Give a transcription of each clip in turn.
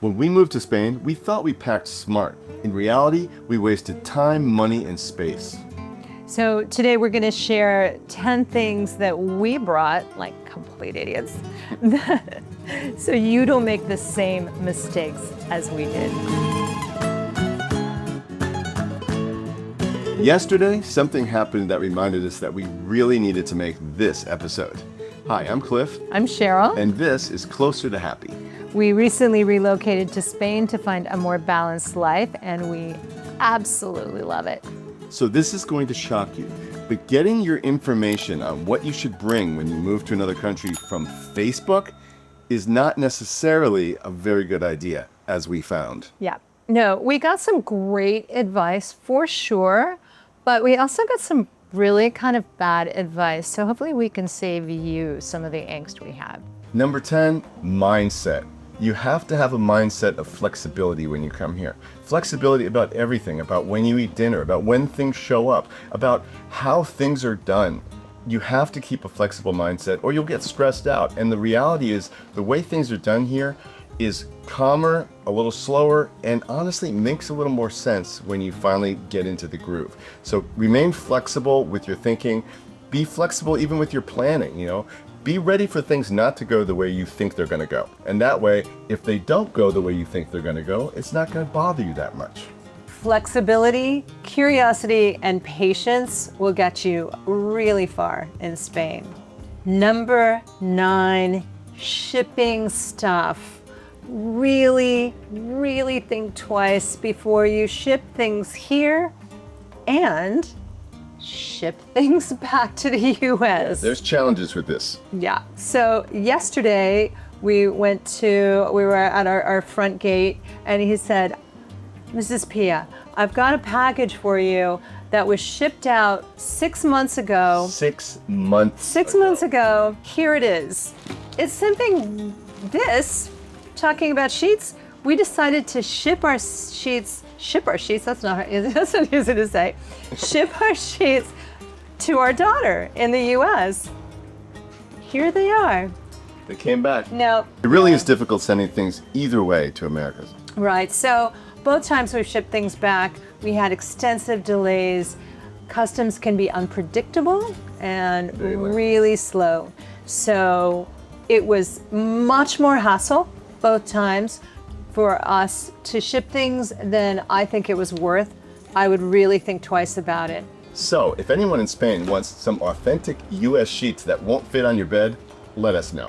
When we moved to Spain, we thought we packed smart. In reality, we wasted time, money, and space. So today we're going to share 10 things that we brought, like complete idiots, so you don't make the same mistakes as we did. Yesterday, something happened that reminded us that we really needed to make this episode. Hi, I'm Cliff. I'm Cheryl. And this is Closer to Happy. We recently relocated to Spain to find a more balanced life, and we absolutely love it. So this is going to shock you, but getting your information on what you should bring when you move to another country from Facebook is not necessarily a very good idea, as we found. Yeah. No, we got some great advice for sure, but we also got some really kind of bad advice. So hopefully we can save you some of the angst we have. Number 10, mindset. You have to have a mindset of flexibility when you come here. Flexibility about everything, about when you eat dinner, about when things show up, about how things are done. You have to keep a flexible mindset or you'll get stressed out. And the reality is the way things are done here is calmer, a little slower, and honestly makes a little more sense when you finally get into the groove. So remain flexible with your thinking. Be flexible even with your planning, Be ready for things not to go the way you think they're going to go. And that way, if they don't go the way you think they're going to go, it's not going to bother you that much. Flexibility, curiosity, and patience will get you really far in Spain. Number 9, shipping stuff. Really, really think twice before you ship things here and ship things back to the US. There's challenges with this. Yeah. So yesterday we were at our front gate and he said, Mrs. Pia, I've got a package for you that was shipped out 6 months ago. 6 months 6 months ago. Here it is. It's something talking about sheets. We decided to ship our sheets, that's not easy to say, ship our sheets to our daughter in the US. Here they are. They came back. No. It really is difficult sending things either way to America. Right, so both times we've shipped things back, we had extensive delays. Customs can be unpredictable and really slow. So it was much more hassle both times for us to ship things than I think it was worth. I would really think twice about it. So, if anyone in Spain wants some authentic US sheets that won't fit on your bed, let us know.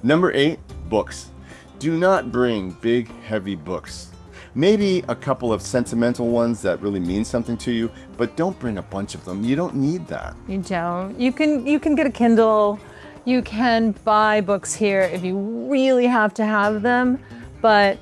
Number 8, books. Do not bring big, heavy books. Maybe a couple of sentimental ones that really mean something to you, but don't bring a bunch of them. You don't need that. You don't. You can get a Kindle. You can buy books here if you really have to have them, but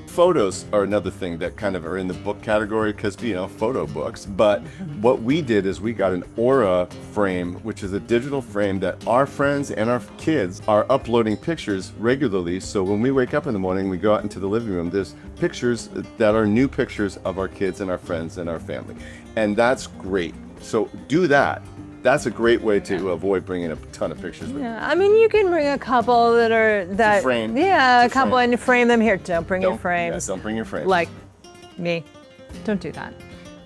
Photos are another thing that kind of are in the book category because, photo books. But what we did is we got an Aura frame, which is a digital frame that our friends and our kids are uploading pictures regularly. So when we wake up in the morning, we go out into the living room, there's pictures that are new pictures of our kids and our friends and our family. And that's great. So do that. That's a great way to avoid bringing a ton of pictures with you. I mean, you can bring a couple that frame. Yeah, a couple and frame them here. Don't bring your frames. Yeah, don't bring your frames. Like me. Don't do that.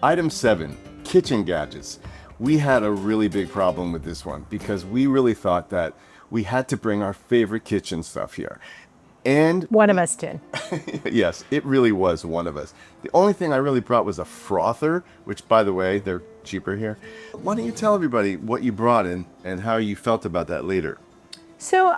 Item 7, kitchen gadgets. We had a really big problem with this one because we really thought that we had to bring our favorite kitchen stuff here. And one of us did. Yes, it really was one of us. The only thing I really brought was a frother, which, by the way, they're cheaper here. Why don't you tell everybody what you brought in and how you felt about that later? So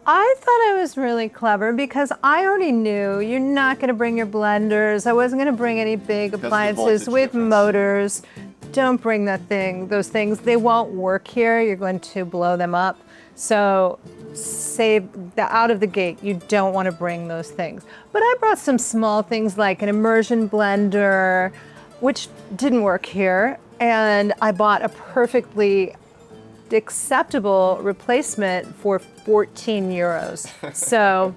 I thought I was really clever because I already knew you're not going to bring your blenders. I wasn't going to bring any big appliances with motors. Don't bring those things. They won't work here. You're going to blow them up. So out of the gate, you don't want to bring those things. But I brought some small things like an immersion blender, which didn't work here. And I bought a perfectly acceptable replacement for 14 euros. So,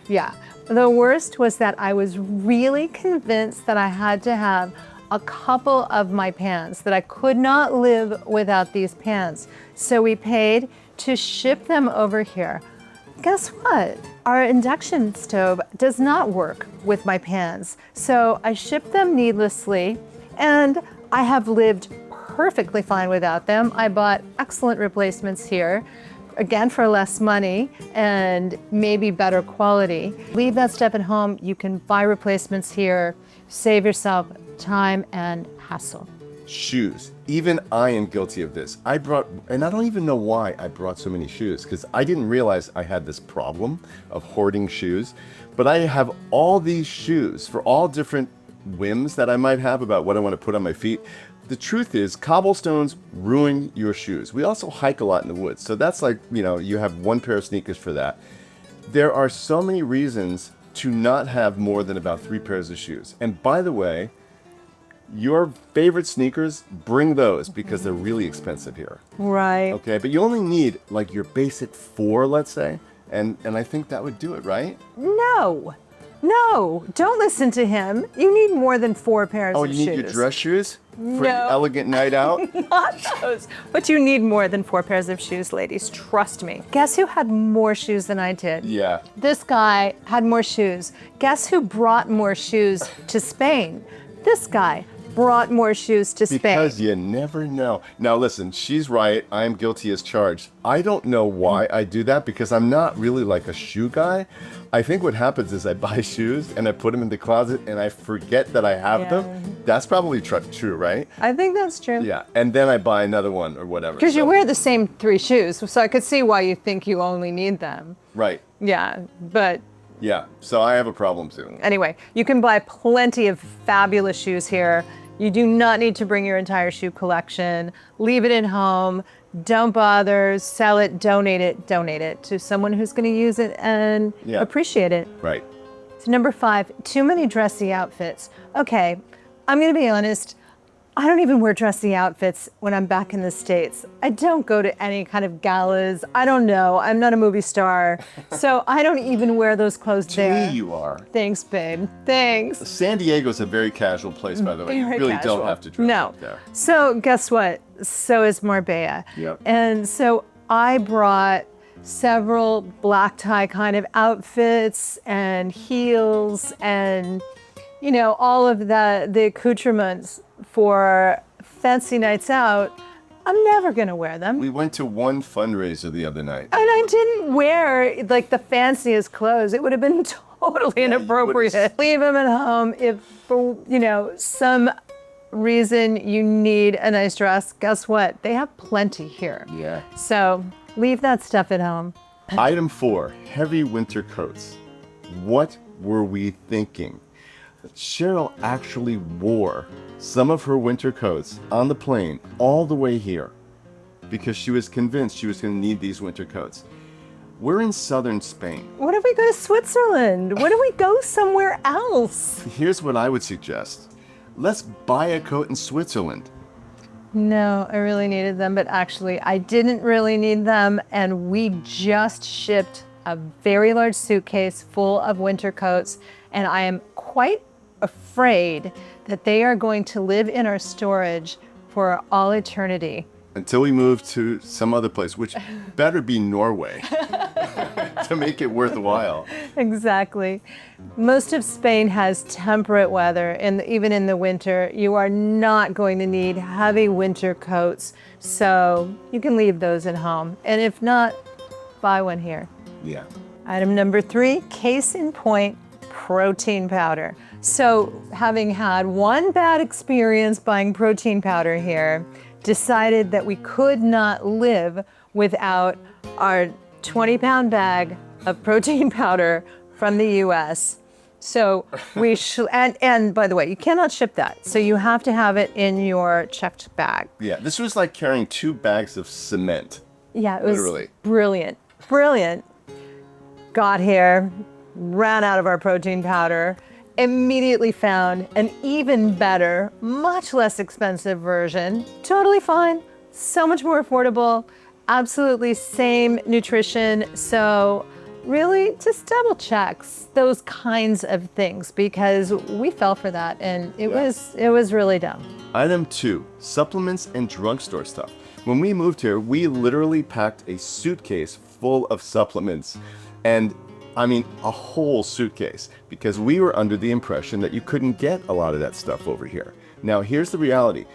yeah. The worst was that I was really convinced that I had to have a couple of my pans, that I could not live without these pans. So we paid to ship them over here. guess what? Our induction stove does not work with my pans. So I shipped them needlessly, and I have lived perfectly fine without them. I bought excellent replacements here, again for less money and maybe better quality. Leave that stuff at home. You can buy replacements here, save yourself time and hassle. Shoes. Even I am guilty of this. And I don't even know why I brought so many shoes, because I didn't realize I had this problem of hoarding shoes. But I have all these shoes for all different whims that I might have about what I want to put on my feet. The truth is, cobblestones ruin your shoes. We also hike a lot in the woods, so that's like, you have one pair of sneakers for that. There are so many reasons to not have more than about 3 pairs of shoes. And by the way, your favorite sneakers, bring those because they're really expensive here. Right. Okay, but you only need like your basic 4, let's say, and I think that would do it, right? No, don't listen to him. You need more than 4 pairs of shoes. Oh, you need your dress shoes? For No. an elegant night out? Not those. But you need more than 4 pairs of shoes, ladies. Trust me. Guess who had more shoes than I did? Yeah. This guy had more shoes. Guess who brought more shoes to Spain? This guy brought more shoes to Spain. Because you never know. Now listen, she's right. I am guilty as charged. I don't know why I do that, because I'm not really like a shoe guy. I think what happens is I buy shoes and I put them in the closet and I forget that I have them. That's probably true, right? I think that's true. Yeah, and then I buy another one or whatever. Because you wear the same 3 shoes, so I could see why you think you only need them. Right. Yeah, but Yeah, so I have a problem too. anyway, you can buy plenty of fabulous shoes here. You do not need to bring your entire shoe collection. Leave it at home. Don't bother. Sell it. Donate it to someone who's going to use it and appreciate it. Right. So number 5, too many dressy outfits. Okay, I'm going to be honest. I don't even wear dressy outfits when I'm back in the States. I don't go to any kind of galas. I don't know. I'm not a movie star. So I don't even wear those clothes there. To me, you are. Thanks, babe. Thanks. San Diego's a very casual place, by the way. You Very really casual. don't have to dress up there. So guess what? So is Marbella. Yep. And so I brought several black tie kind of outfits and heels and, all of the accoutrements for fancy nights out. I'm never gonna wear them. We went to one fundraiser the other night. And I didn't wear like the fanciest clothes. It would have been totally inappropriate. Leave them at home. If for some reason you need a nice dress, guess what? They have plenty here. Yeah. So leave that stuff at home. Item 4, heavy winter coats. What were we thinking? Cheryl actually wore some of her winter coats on the plane all the way here because she was convinced she was going to need these winter coats. We're in southern Spain. What if we go to Switzerland? What if we go somewhere else? Here's what I would suggest. Let's buy a coat in Switzerland. No, I really needed them, but actually I didn't really need them, and we just shipped a very large suitcase full of winter coats, and I am quite afraid that they are going to live in our storage for all eternity. Until we move to some other place, which better be Norway to make it worthwhile. Exactly. Most of Spain has temperate weather, and even in the winter, you are not going to need heavy winter coats, so you can leave those at home. And if not, buy one here. Yeah. Item number 3, case in point, protein powder. So having had one bad experience buying protein powder here, decided that we could not live without our 20-pound bag of protein powder from the US. So we and by the way, you cannot ship that. So you have to have it in your checked bag. Yeah, this was like carrying 2 bags of cement. Yeah, it was Literally. Brilliant. Got here, ran out of our protein powder, immediately found an even better, much less expensive version. Totally fine, so much more affordable, absolutely same nutrition. So really just double checks those kinds of things, because we fell for that and it was really dumb. Item 2, supplements and drugstore stuff. When we moved here, we literally packed a suitcase full of supplements. And I mean, a whole suitcase, because we were under the impression that you couldn't get a lot of that stuff over here. Now, here's the reality.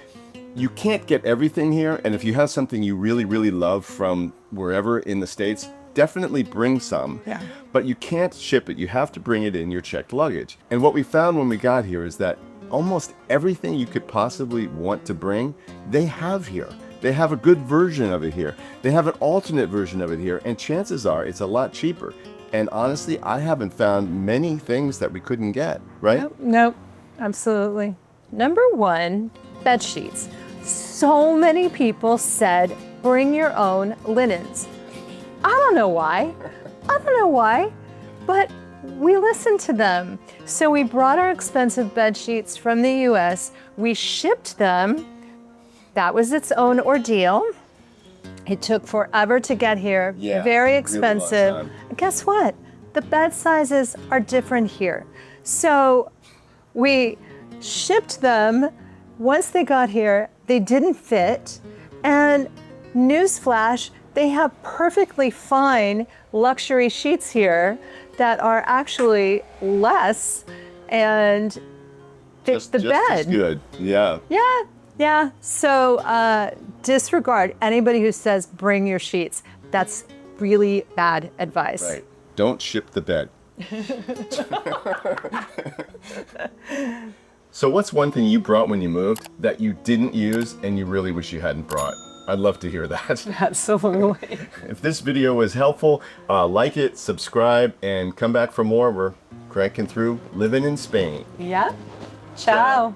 You can't get everything here, and if you have something you really, really love from wherever in the States, definitely bring some. Yeah. But you can't ship it. You have to bring it in your checked luggage. And what we found when we got here is that almost everything you could possibly want to bring, they have here. They have a good version of it here. They have an alternate version of it here, and chances are it's a lot cheaper. And honestly, I haven't found many things that we couldn't get, right? Nope, absolutely. Number one, bed sheets. So many people said, bring your own linens. I don't know why. But we listened to them. So we brought our expensive bed sheets from the US. We shipped them. That was its own ordeal. It took forever to get here, Yeah, very really expensive. long time. And guess what? The bed sizes are different here. So we shipped them. Once they got here, they didn't fit. And newsflash, they have perfectly fine luxury sheets here that are actually less and fit the just bed. as good, yeah. Yeah. So disregard anybody who says bring your sheets. That's really bad advice. Right. Don't ship the bed. So what's one thing you brought when you moved that you didn't use and you really wish you hadn't brought? I'd love to hear that. Absolutely. If this video was helpful, like it, subscribe, and come back for more. We're cranking through living in Spain. Yeah. Ciao.